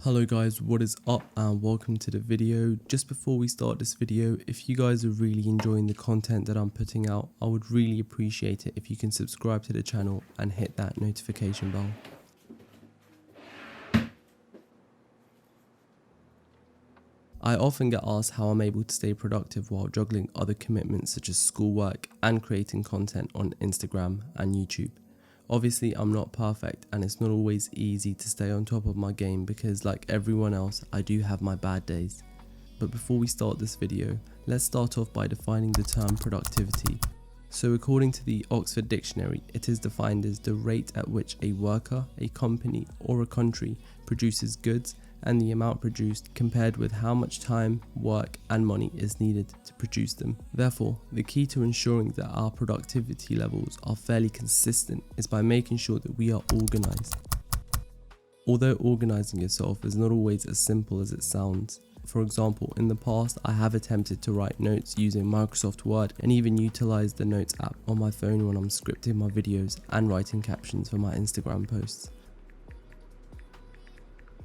Hello guys, what is up and welcome to the video. Just before we start this video, if you guys are really enjoying the content that I'm putting out, I would really appreciate it if you can subscribe to the channel and hit that notification bell. I often get asked how I'm able to stay productive while juggling other commitments such as schoolwork and creating content on Instagram and YouTube. Obviously, I'm not perfect and it's not always easy to stay on top of my game because like everyone else, I do have my bad days. But before we start this video, let's start off by defining the term productivity. So according to the Oxford Dictionary, it is defined as the rate at which a worker, a company or a country produces goods and the amount produced compared with how much time, work and money is needed to produce them. Therefore, the key to ensuring that our productivity levels are fairly consistent is by making sure that we are organized. Although organizing yourself is not always as simple as it sounds. For example, in the past I have attempted to write notes using Microsoft Word and even utilize the Notes app on my phone when I'm scripting my videos and writing captions for my Instagram posts.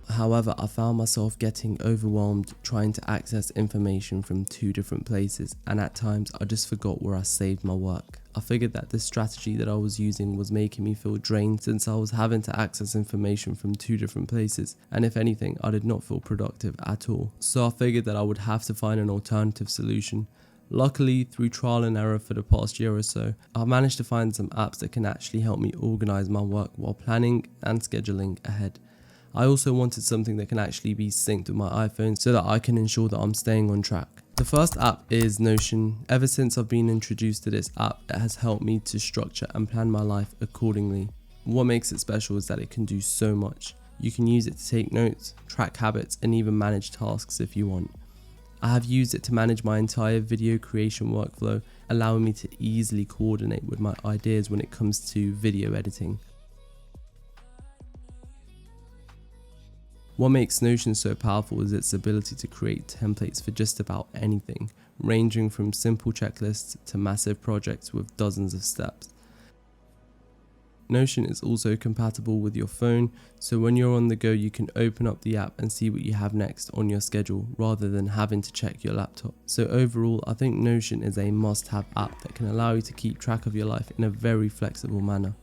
However, I found myself getting overwhelmed trying to access information from two different places, and at times I just forgot where I saved my work. I figured that this strategy that I was using was making me feel drained since I was having to access information from two different places, and if anything, I did not feel productive at all. So I figured that I would have to find an alternative solution. Luckily, through trial and error for the past year or so, I've managed to find some apps that can actually help me organize my work while planning and scheduling ahead. I also wanted something that can actually be synced with my iPhone so that I can ensure that I'm staying on track. The first app is Notion. Ever since I've been introduced to this app, it has helped me to structure and plan my life accordingly. What makes it special is that it can do so much. You can use it to take notes, track habits, and even manage tasks if you want. I have used it to manage my entire video creation workflow, allowing me to easily coordinate with my ideas when it comes to video editing. What makes Notion so powerful is its ability to create templates for just about anything, ranging from simple checklists to massive projects with dozens of steps. Notion is also compatible with your phone, so when you're on the go you can open up the app and see what you have next on your schedule rather than having to check your laptop. So overall, I think Notion is a must-have app that can allow you to keep track of your life in a very flexible manner.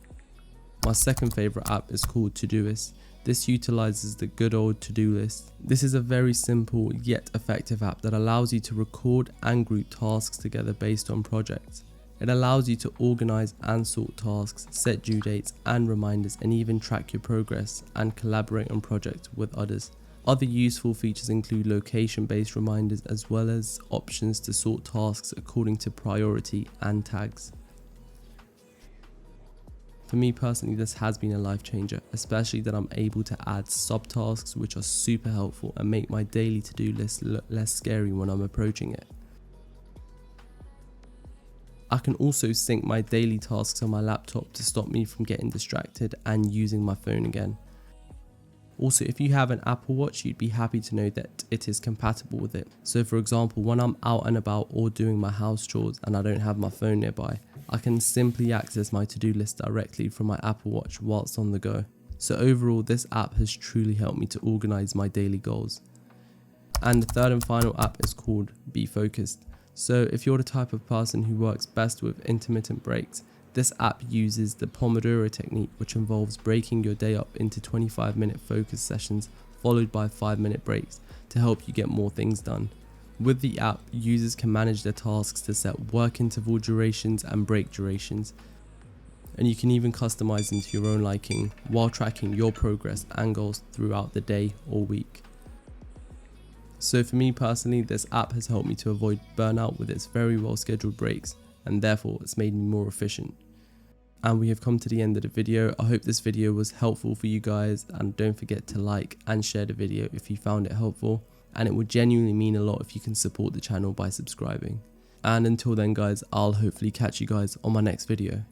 My second favourite app is called Todoist. This utilizes the good old to-do list. This is a very simple yet effective app that allows you to record and group tasks together based on projects. It allows you to organize and sort tasks, set due dates and reminders, and even track your progress and collaborate on projects with others. Other useful features include location-based reminders as well as options to sort tasks according to priority and tags. For me personally, this has been a life changer, especially that I'm able to add subtasks which are super helpful and make my daily to-do list look less scary when I'm approaching it. I can also sync my daily tasks on my laptop to stop me from getting distracted and using my phone again. Also, if you have an Apple Watch, you'd be happy to know that it is compatible with it. So for example, when I'm out and about or doing my house chores and I don't have my phone nearby, I can simply access my to-do list directly from my Apple Watch whilst on the go. So overall, this app has truly helped me to organize my daily goals. And the third and final app is called Be Focused. So if you're the type of person who works best with intermittent breaks, this app uses the Pomodoro technique, which involves breaking your day up into 25-minute focus sessions followed by 5-minute breaks to help you get more things done. With the app, users can manage their tasks to set work interval durations and break durations, and you can even customize them to your own liking while tracking your progress and goals throughout the day or week. So for me personally, this app has helped me to avoid burnout with its very well scheduled breaks, and therefore it's made me more efficient. And we have come to the end of the video. I hope this video was helpful for you guys, and don't forget to like and share the video if you found it helpful. And it would genuinely mean a lot if you can support the channel by subscribing. And until then guys, I'll hopefully catch you guys on my next video.